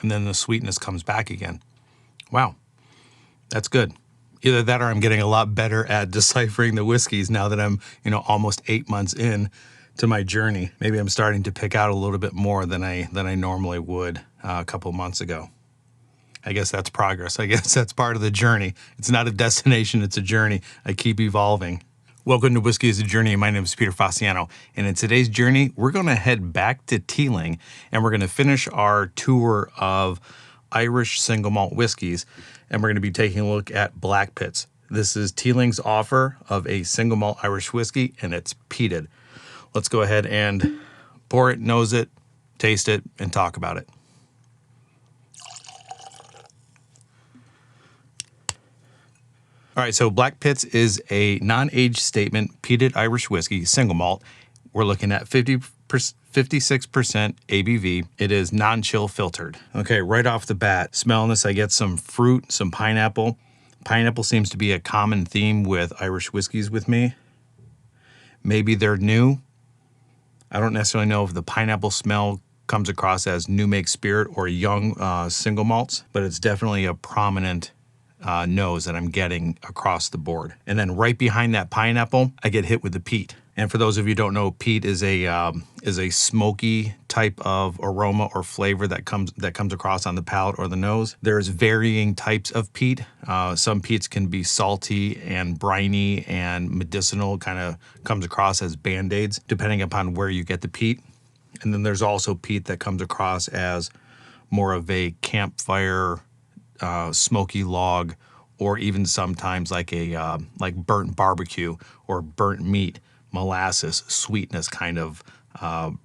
and then the sweetness comes back again. Wow, that's good. Either that or I'm getting a lot better at deciphering the whiskeys now that I'm, almost 8 months in to my journey. Maybe I'm starting to pick out a little bit more than I normally would a couple months ago. I guess that's progress. I guess that's part of the journey. It's not a destination, it's a journey. I keep evolving. Welcome to Whiskey is a Journey. My name is Peter Fasciano, and in today's journey, we're going to head back to Teeling, and we're going to finish our tour of Irish single malt whiskeys, and we're going to be taking a look at Blackpitts. This is Teeling's offer of a single malt Irish whiskey, and it's peated. Let's go ahead and pour it, nose it, taste it, and talk about it. All right, so Blackpitts is a non-age statement peated Irish whiskey, single malt. We're looking at 56% ABV. It is non-chill filtered. Okay, right off the bat, smelling this, I get some fruit, some pineapple. Pineapple seems to be a common theme with Irish whiskeys with me. Maybe they're new. I don't necessarily know if the pineapple smell comes across as new make spirit or young single malts, but it's definitely a prominent nose that I'm getting across the board. And then right behind that pineapple, I get hit with the peat. And for those of you who don't know, peat is a smoky type of aroma or flavor that comes across on the palate or the nose. There's varying types of peat. Some peats can be salty and briny and medicinal, kind of comes across as band-aids, depending upon where you get the peat. And then there's also peat that comes across as more of a campfire, smoky log, or even sometimes like a burnt barbecue or burnt meat, molasses, sweetness kind of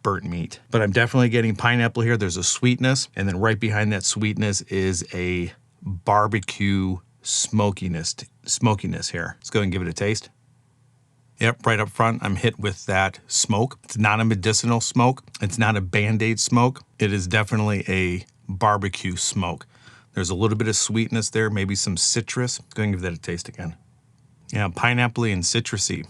burnt meat. But I'm definitely getting pineapple here. There's a sweetness, and then right behind that sweetness is a barbecue smokiness here. Let's go ahead and give it a taste. Yep, right up front, I'm hit with that smoke. It's not a medicinal smoke. It's not a Band-Aid smoke. It is definitely a barbecue smoke. There's a little bit of sweetness there, maybe some citrus. Go ahead and give that a taste again. Yeah, pineapple-y and citrusy.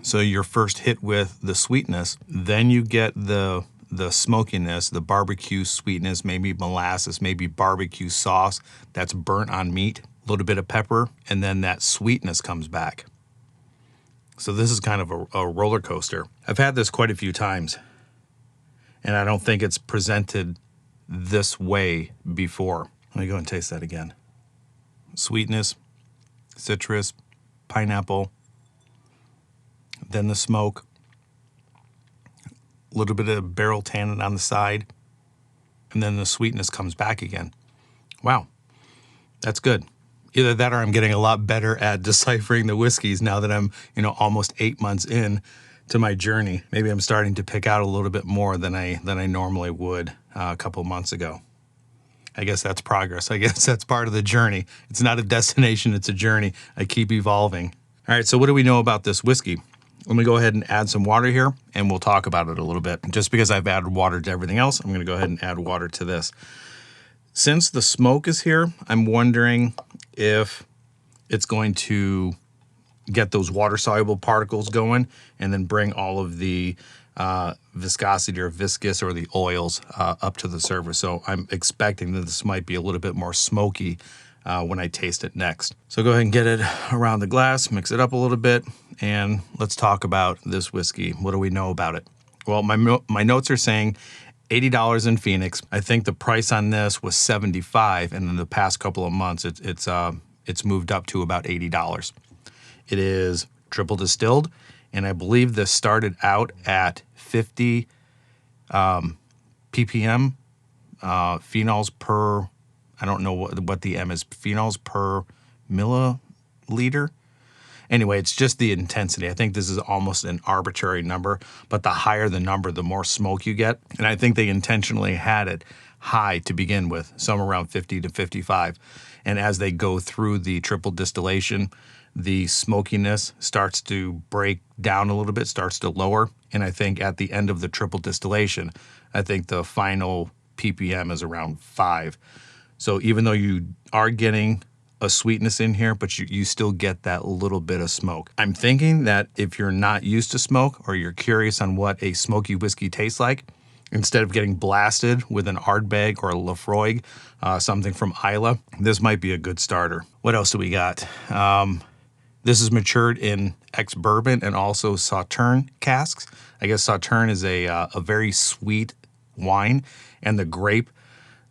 So you're first hit with the sweetness, then you get the smokiness, the barbecue sweetness, maybe molasses, maybe barbecue sauce that's burnt on meat, a little bit of pepper, and then that sweetness comes back. So this is kind of a roller coaster. I've had this quite a few times, and I don't think it's presented this way before. Let me go and taste that again. Sweetness, citrus, pineapple, then the smoke, a little bit of barrel tannin on the side, and then the sweetness comes back again. Wow, that's good. Either that or I'm getting a lot better at deciphering the whiskeys now that I'm, almost 8 months in to my journey. Maybe I'm starting to pick out a little bit more than I normally would a couple months ago. I guess that's progress. I guess that's part of the journey. It's not a destination, it's a journey. I keep evolving. All right, so what do we know about this whiskey? Let me go ahead and add some water here, and we'll talk about it a little bit. Just because I've added water to everything else, I'm gonna go ahead and add water to this. Since the smoke is here, I'm wondering if it's going to get those water-soluble particles going and then bring all of the viscosity or viscous or the oils up to the surface. So I'm expecting that this might be a little bit more smoky when I taste it next. So go ahead and get it around the glass, mix it up a little bit, and let's talk about this whiskey. What do we know about it? Well, my notes are saying $80 in Phoenix. I think the price on this was $75, and in the past couple of months, it's moved up to about $80. It is triple distilled, and I believe this started out at 50 ppm phenols per, I don't know what the M is, phenols per milliliter. Anyway, it's just the intensity. I think this is almost an arbitrary number, but the higher the number, the more smoke you get. And I think they intentionally had it high to begin with, somewhere around 50 to 55. And as they go through the triple distillation, the smokiness starts to break down a little bit, starts to lower. And I think at the end of the triple distillation, I think the final ppm is around 5. So even though you are getting a sweetness in here, but you still get that little bit of smoke. I'm thinking that if you're not used to smoke or you're curious on what a smoky whiskey tastes like, Instead of getting blasted with an Ardbeg or a Lafroig, something from Isla, this might be a good starter. What else do we got? This is matured in ex-bourbon and also Sauterne casks. I guess Sauterne is a very sweet wine, and the grape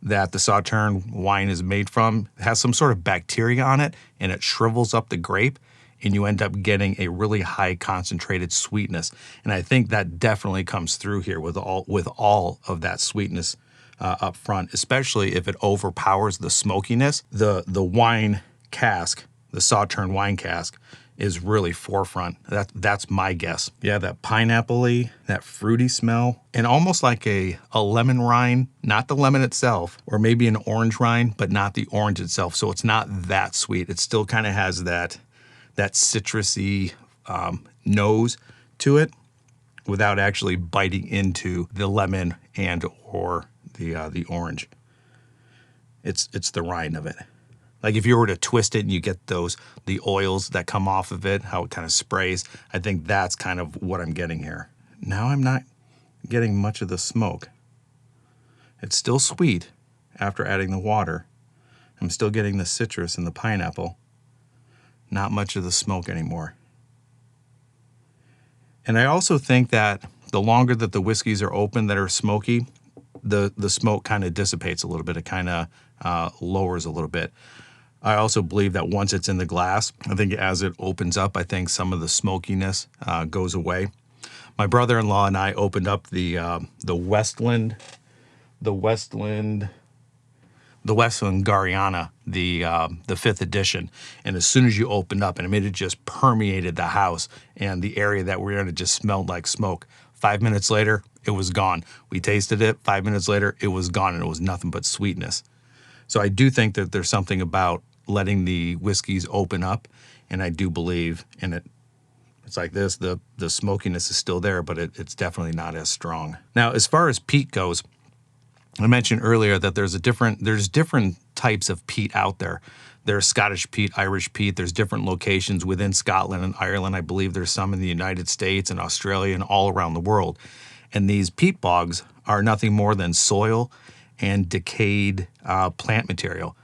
that the Sauterne wine is made from has some sort of bacteria on it, and it shrivels up the grape, and you end up getting a really high concentrated sweetness. And I think that definitely comes through here with all of that sweetness up front, especially if it overpowers the smokiness. The wine cask, the Sauterne wine cask, is really forefront. That's my guess. Yeah, that pineapple-y, that fruity smell, and almost like a lemon rind, not the lemon itself, or maybe an orange rind, but not the orange itself. So it's not that sweet. It still kind of has that citrusy nose to it without actually biting into the lemon and or the orange. It's the rind of it. Like if you were to twist it and you get the oils that come off of it, how it kind of sprays, I think that's kind of what I'm getting here. Now I'm not getting much of the smoke. It's still sweet after adding the water. I'm still getting the citrus and the pineapple. Not much of the smoke anymore. And I also think that the longer that the whiskeys are open that are smoky, the smoke kind of dissipates a little bit. It kind of lowers a little bit. I also believe that once it's in the glass, I think as it opens up, I think some of the smokiness goes away. My brother-in-law and I opened up the Westland Gariana, the 5th edition, and as soon as you opened up, and I mean, it just permeated the house, and the area that we were in, it just smelled like smoke. 5 minutes later, it was gone. We tasted it. 5 minutes later, it was gone, and it was nothing but sweetness. So I do think that there's something about letting the whiskeys open up, and I do believe in it. It's like this, the smokiness is still there, but it's definitely not as strong. Now, as far as peat goes, I mentioned earlier that there's different types of peat out there. There's Scottish peat, Irish peat. There's different locations within Scotland and Ireland. I believe there's some in the United States and Australia and all around the world. And these peat bogs are nothing more than soil and decayed plant material.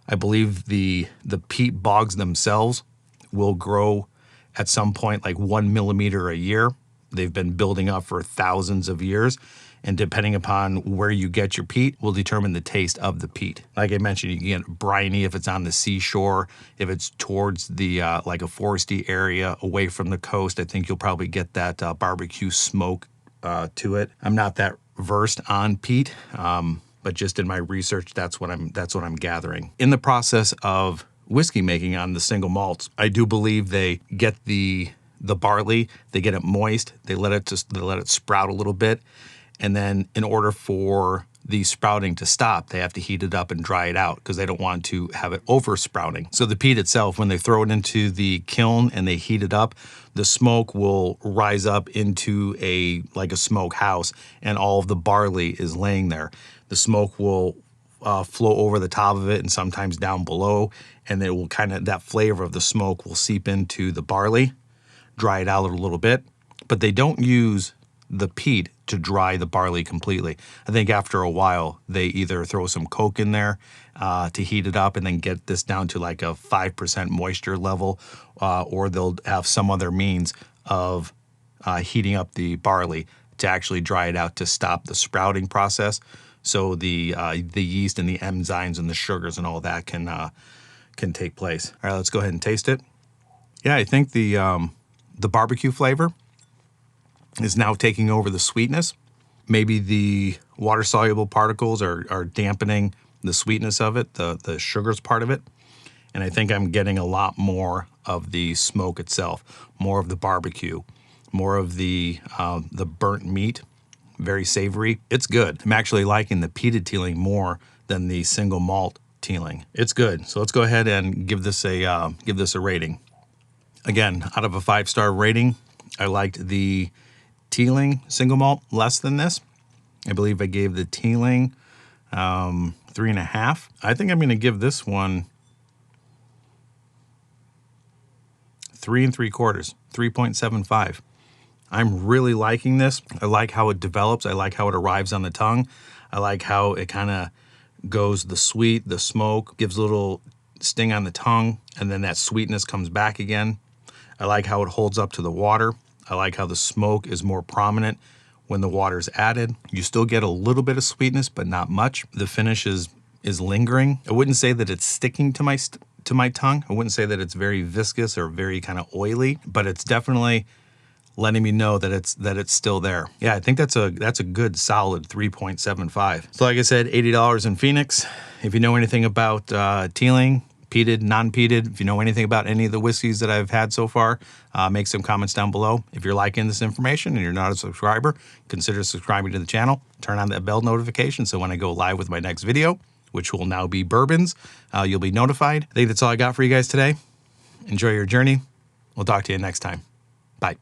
I believe the peat bogs themselves will grow at some point like 1 millimeter a year. They've been building up for thousands of years, and depending upon where you get your peat will determine the taste of the peat. Like I mentioned, you can get briny if it's on the seashore. If it's towards the like a foresty area away from the coast, I think you'll probably get that barbecue smoke to it. I'm not that versed on peat, but just in my research, that's what I'm gathering. In the process of whiskey making on the single malts, I do believe they get the barley, they get it moist, they let it sprout a little bit, and then in order for the sprouting to stop, they have to heat it up and dry it out because they don't want to have it over sprouting. So the peat itself, when they throw it into the kiln and they heat it up, the smoke will rise up into like a smoke house, and all of the barley is laying there. The smoke will flow over the top of it and sometimes down below, and it will that flavor of the smoke will seep into the barley, dry it out a little bit. But they don't use the peat to dry the barley completely. I think after a while, they either throw some coke in there to heat it up and then get this down to like a 5% moisture level, or they'll have some other means of heating up the barley to actually dry it out to stop the sprouting process. So the yeast and the enzymes and the sugars and all that can take place. All right, let's go ahead and taste it. Yeah, I think the barbecue flavor is now taking over the sweetness. Maybe the water-soluble particles are dampening the sweetness of it, the sugars part of it. And I think I'm getting a lot more of the smoke itself, more of the barbecue, more of the burnt meat. Very savory. It's good. I'm actually liking the peated Teeling more than the single malt Teeling. It's good. So let's go ahead and give this a rating. Again, out of a 5-star rating, I liked the Teeling single malt less than this. I believe I gave the Teeling 3.5. I think I'm going to give this one 3 3/4, 3.75. I'm really liking this. I like how it develops. I like how it arrives on the tongue. I like how it kind of goes the sweet, the smoke, gives a little sting on the tongue, and then that sweetness comes back again. I like how it holds up to the water. I like how the smoke is more prominent when the water's added. You still get a little bit of sweetness, but not much. The finish is lingering. I wouldn't say that it's sticking to my tongue. I wouldn't say that it's very viscous or very kind of oily, but it's definitely letting me know that it's still there. Yeah, I think that's a good solid 3.75. So like I said, $80 in Phoenix. If you know anything about Teeling, peated, non-peated, if you know anything about any of the whiskeys that I've had so far, make some comments down below. If you're liking this information and you're not a subscriber, consider subscribing to the channel. Turn on that bell notification so when I go live with my next video, which will now be bourbons, you'll be notified. I think that's all I got for you guys today. Enjoy your journey. We'll talk to you next time. Bye.